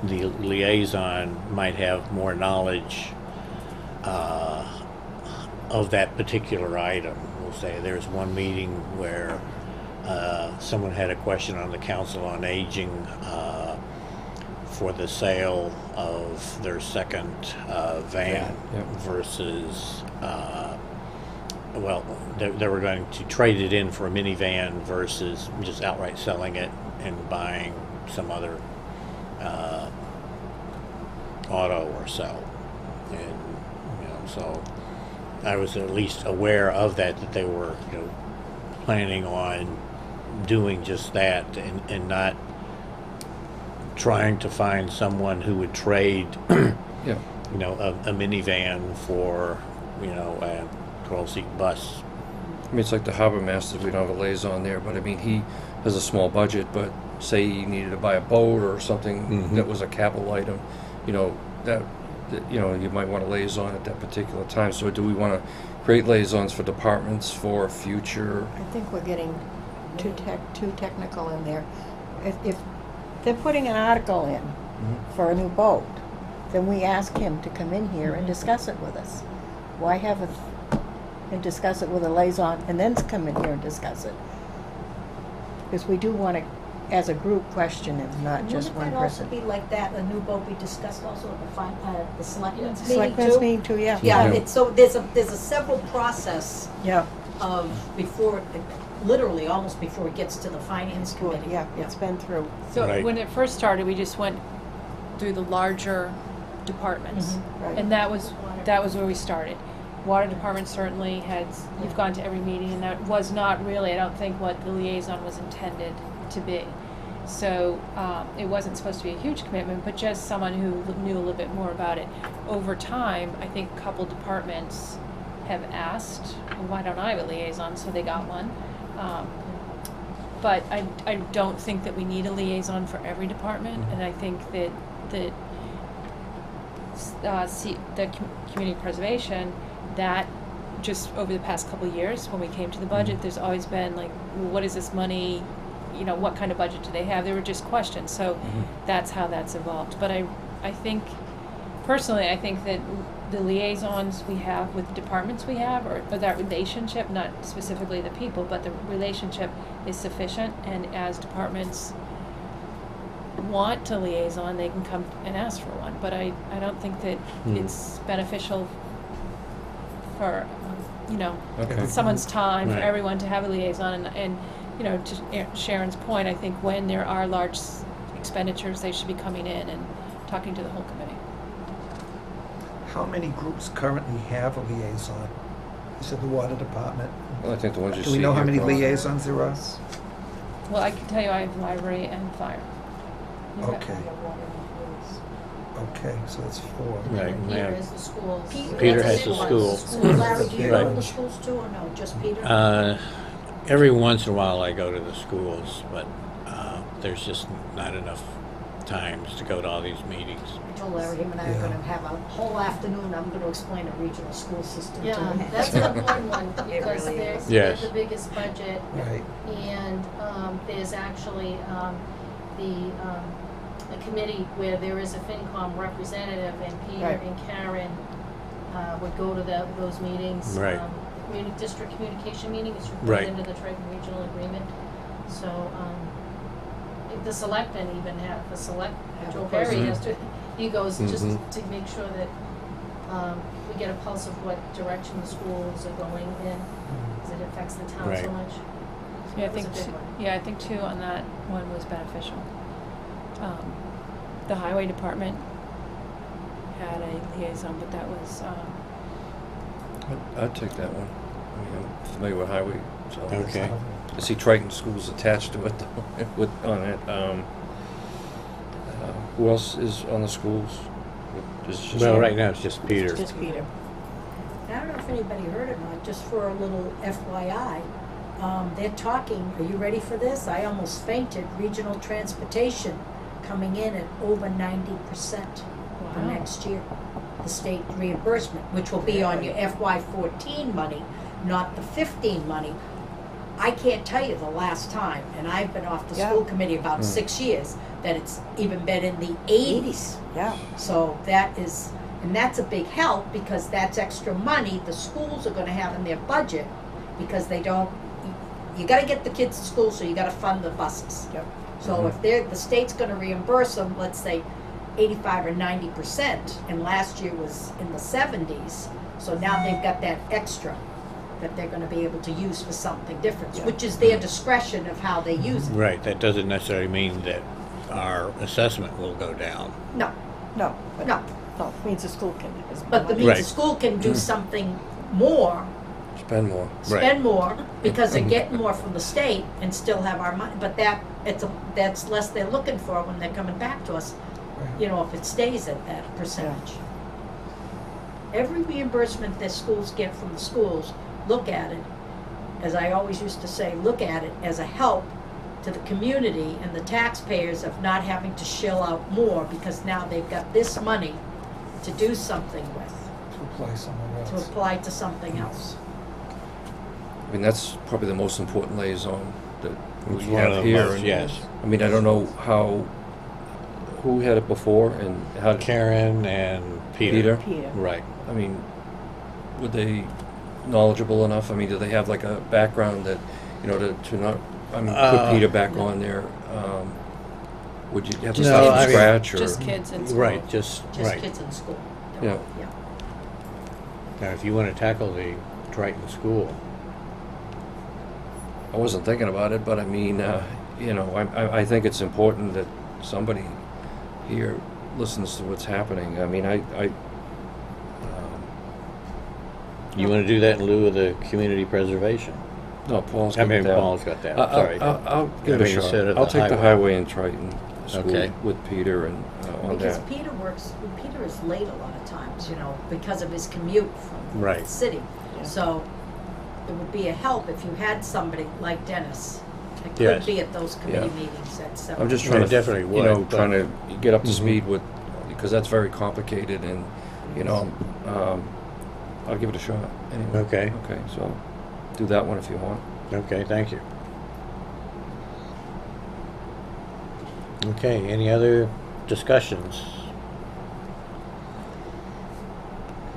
the liaison might have more knowledge of that particular item. We'll say there's one meeting where someone had a question on the Council on Aging for the sale of their second van Yep. versus, well, they were going to trade it in for a minivan versus just outright selling it and buying some other auto or so. And, you know, so I was at least aware of that they were, you know, planning on doing just that and not trying to find someone who would trade, Yeah. you know, a minivan for, you know, a 12-seat bus. I mean, it's like the harbor master, we don't have a liaison there, but I mean, he has a small budget, but say he needed to buy a boat or something Mhm. that was a capital item, you know, that, you know, you might want a liaison at that particular time. So do we want to create liaisons for departments for future? I think we're getting too technical in there. If they're putting an article in for a new boat, then we ask him to come in here and discuss it with us. Why have and discuss it with a liaison and then come in here and discuss it? Because we do want to, as a group, question it, not just one Wouldn't that also person. be like that, a new boat we discussed also at the selectmen's meeting too? Selectmen's meeting too, yeah. Yeah, Yeah. it's, so there's a several process Yeah, of before, literally almost before it gets to the finance well, committee. yeah, it's been through. So Right. when it first started, we just went through the larger departments. Right. And that was where we started. Water department certainly you've gone to every meeting, and that was not really, I don't think, what the liaison was intended to be. So it wasn't supposed to be a huge commitment, but just someone who knew a little bit more about it. Over time, I think a couple departments have asked, well, why don't I have a liaison? So they got one. But I don't think that we need a liaison for every department, and I think that the community preservation, that just over the past couple of years, when we came to the budget, there's always been like, well, what is this money you know, what kind of budget do they have? They were just questions, so that's how that's evolved. But I think, personally, I think that the liaisons we have with the departments we have, or that relationship, not specifically the people, but the relationship is sufficient, and as departments want to liaison, they can come and ask for one. But I don't think that it's beneficial for, you know, Okay. someone's time, for Right. everyone to have a liaison, and you know, to Sharon's point, I think when there are large expenditures, they should be coming in and talking to the whole committee. How many groups currently have a liaison? You said the water department. Well, I think the ones you see Do we know how here many probably- liaisons there are? Well, I can tell you I have library and fire. You got- Okay. you got water and police. Okay, so that's 4. Right, Peter yeah. is the schools. Peter that's has it. the Schools. school. Larry, do you go to Right. the schools too, or no, just Peter? Every once in a while I go to the schools, but there's just not enough times to go to all these meetings. I told Larry, him and I are Yeah. gonna have a whole afternoon, I'm gonna explain a regional school system to Yeah, him. that's an important one, because really they're, is. they're Yes. the biggest budget, Right. and, there's actually, a committee where there is a FinCom representative, and Peter Right. and Karen, would go to those meetings. Right. District communication meeting is Right. reported into the Triton Regional Agreement, so, the selectmen even have, Have Joe a Perry person. has to, he goes just Mhm. to make sure that, we get a pulse of what direction the schools are going in, because it affects the town so Right. much. Yeah, I That was think, a big one. yeah, I think too on that one was beneficial. The highway department had a liaison, but that was, I'd take that one. I mean, I'm familiar with highway, so. Okay. I see Triton Schools attached to it, with, on it. Who else is on the schools? Is it just Well, one? right now it's just Peter. Just Peter. I don't know if anybody heard it or not, just for a little FYI, they're talking, are you ready for this? I almost fainted, regional transportation coming in at over 90% for Wow. next year. The state reimbursement, which will be on your FY14 money, not the 15 money. I can't tell you the last time, and I've been off the Yeah. school committee about 6 years, that it's even been in the 80s. Yeah. So that is, and that's a big help, because that's extra money the schools are gonna have in their budget, because they don't, you gotta get the kids to school, so you gotta fund the buses. Yep. So if the state's gonna reimburse them, let's say 85 or 90%, and last year was in the 70s, so now they've got that extra that they're gonna be able to use for something different, Yeah. which is their discretion of how they use it. Right, that doesn't necessarily mean that our assessment will go down. No, No, but, no, no, means the school can. is but the money. means Right. the school can do something more, Spend more. spend more, because they're getting more from the state and still have our money, but that's less they're looking for when they're coming back to us, you know, if it stays at that percentage. Every reimbursement that schools get from the schools, look at it, as I always used to say, look at it as a help to the community and the taxpayers of not having to shell out more, because now they've got this money to do something with, To apply somewhere to else. apply to something else. I mean, that's probably the most important liaison that we It's one of have the here. most, and- yes. I mean, I don't know who had it before and how. Karen and Peter. Peter. Right. I mean, were they knowledgeable enough? I mean, do they have like a background that, you know, to not, I mean, put Peter back on there? Would you have to No, start I from mean- scratch or? just kids in school. Right, just right. Kids in school. Yeah. Yeah. Now, if you want to tackle the Triton School, I wasn't thinking about it, but I mean, you know, I think it's important that somebody here listens to what's happening. I mean, you want to do that in lieu of the community preservation. no, Paul's I got mean, that. Paul's got that. Sorry. I'll give it I a mean, shot. instead of I'll the take the highway. highway and Triton school Okay. with Peter and on Because that. Peter is late a lot of times, you know, because of his commute from Right. the city. Yeah. So it would be a help if you had somebody like Dennis that could Yes. be at those committee Yeah. meetings at 7. I'm just I trying to, definitely you know, would, but- trying to get up to Mhm. speed with, because that's very complicated and, you know, I'll give it a shot anyway. Okay. Okay, so do that one if you want. Okay, thank you. Okay, any other discussions?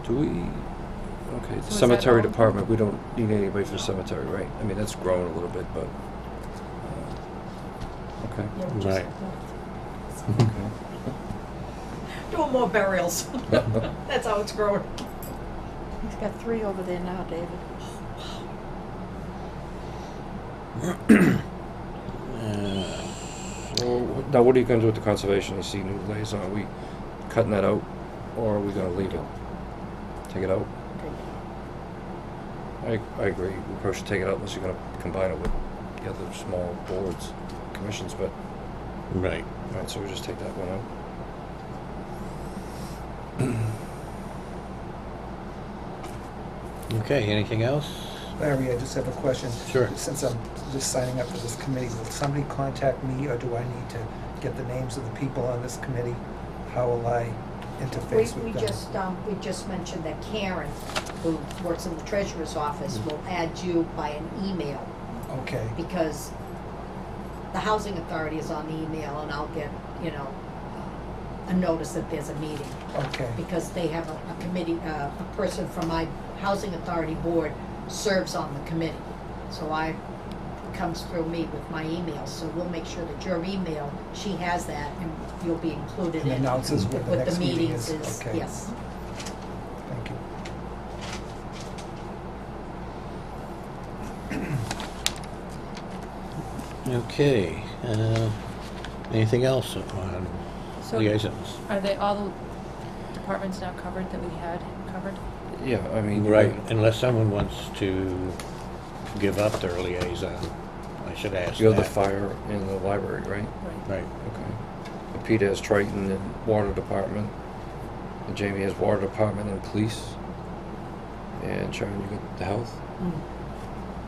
Do we, okay, the that cemetery all? department, we don't need anybody for cemetery, right? I mean, that's grown a little bit, but, okay. Yeah, we just Right. have Okay. to- Doing more burials. That's how it's growing. He's got 3 over there now, David. So, now what are you gonna do with the conservation? You see new liaison, are we cutting that out, or are we gonna leave it? Take it out? I agree, we probably should take it out unless you're gonna combine it with the other small boards, commissions, but, Right. alright, so we just take that one out. Okay, anything else? Larry, I just have a question. Sure. Since I'm just signing up for this committee, will somebody contact me, or do I need to get the names of the people on this committee? How will I interface We with them? just mentioned that Karen, who works in the treasurer's office, will add you by an email, Okay, because the housing authority is on the email, and I'll get, a notice that there's a meeting, okay, because they have a committee, a person from my housing authority board serves on the committee. So it comes through me with my email, so we'll make sure that your email, she has that, and you'll be included and in. announces when the What next the meeting meetings is? is, Okay, yes. thank you. Okay, anything else on So liaisons? are they all the departments now covered that we had covered? Yeah, I mean. Right, unless someone wants to give up their liaison, I should ask You have the that. fire and the library, right? Right, Okay. And Peter has Triton and Water Department. And Jamie has Water Department and Police. And Sharon, you got the Health.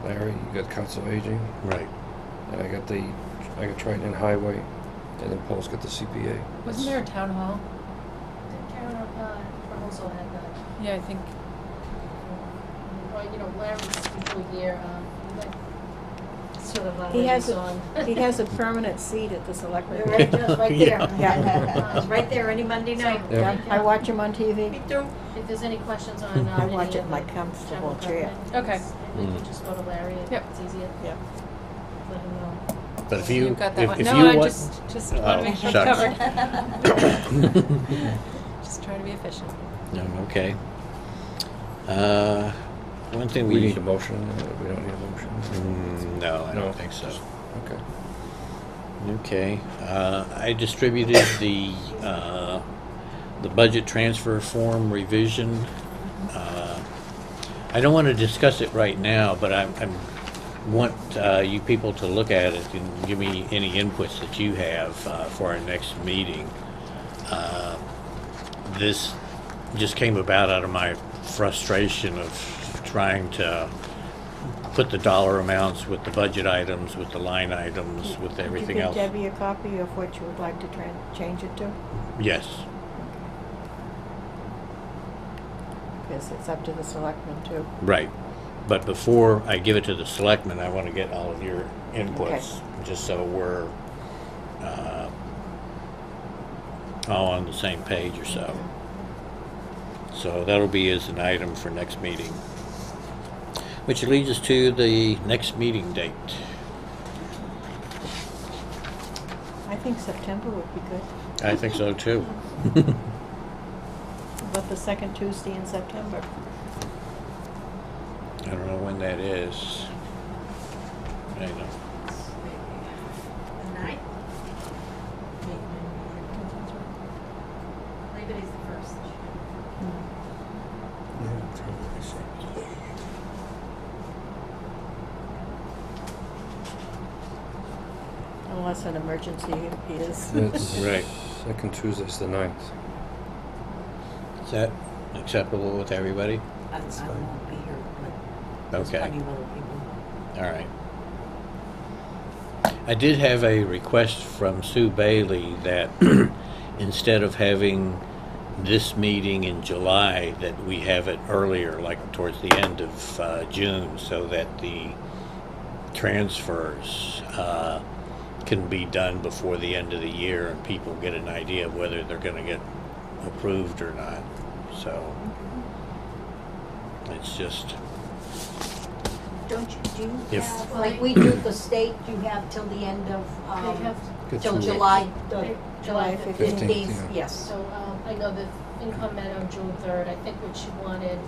Larry, you got Council of Aging. right. And I got Triton and Highway. And then Paul's got the CPA. Wasn't there a town hall? Did Karen, also had that, Yeah, I think, Larry's usually here, sort of He has liaison. He has a permanent seat at the selectmen. You're right, just right there. Yeah. It's right there any Monday night. So, Yeah. I watch him on TV. Me too. If there's any questions on, I any watch it of in my the comfortable general chair. government, Okay. we can Mm. just go to Larry, if Yep. it's easier, Yep. let him know. But if you, you've got that one. if No, you I want. just Oh, want to make sure it's shucks. covered. Just trying to be efficient. No, okay. One thing We need a motion. We don't need a motion. No, I No. don't think so. Okay. Okay, I distributed the budget transfer form revision. I don't want to discuss it right now, but I want you people to look at it and give me any inputs that you have for our next meeting. This just came about out of my frustration of trying to put the dollar amounts with the budget items, with the line items, with everything else. Did you give Debbie a copy of what you would like to change it to? Yes, Because it's up to the selectmen too. right. But before I give it to the selectmen, I want to get all of your inputs, just so we're all on the same page or so. So that'll be as an item for next meeting. Which leads us to the next meeting date. I think September would be good. I think so too. About the second Tuesday in September. I don't know when that is. I know. The ninth? Labor Day's the first. Unless an emergency appears. It's Right. second Tuesday's the 9th. Is that acceptable with everybody? I fine. won't be here, but there's Okay. plenty of other people. All right. I did have a request from Sue Bailey that instead of having this meeting in July, that we have it earlier, like towards the end of June, so that the transfers can be done before the end of the year and people get an idea of whether they're gonna get approved or not. So, it's just, Don't you, do you If- have, like we do the state, you have till the end of, They have, Get till through it. July, Right, July July 15 15th, days, yeah. yes. so, I know that FinCom met on June third, I think what she wanted,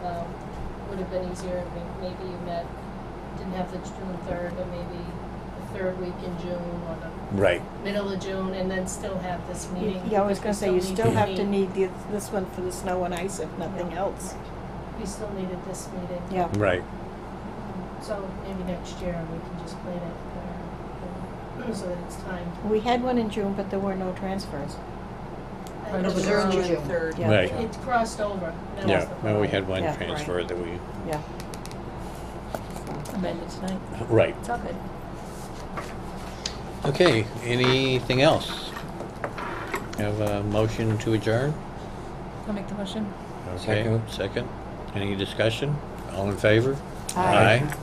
would have been easier if maybe you met, didn't have the June third, but maybe the third week in June or the right, middle of June, and then still have this meeting. Yeah, I was gonna because we say, you still have to meet. need this one for the snow and ice, if nothing else. We still needed this meeting. Yeah. right. So maybe next year we can just plan it better, so that it's timed. We had one in June, but there were no transfers. I It was just- early June. Third. Yeah. Right. It crossed over. That was Yeah, the well, we problem. had one Yeah, right. transfer that we, Yeah. Amended tonight. right. It's all good. Okay, anything else? Have a motion to adjourn? I'll make the motion. Okay, Second. second. Any discussion? All in favor? Aye. Aye.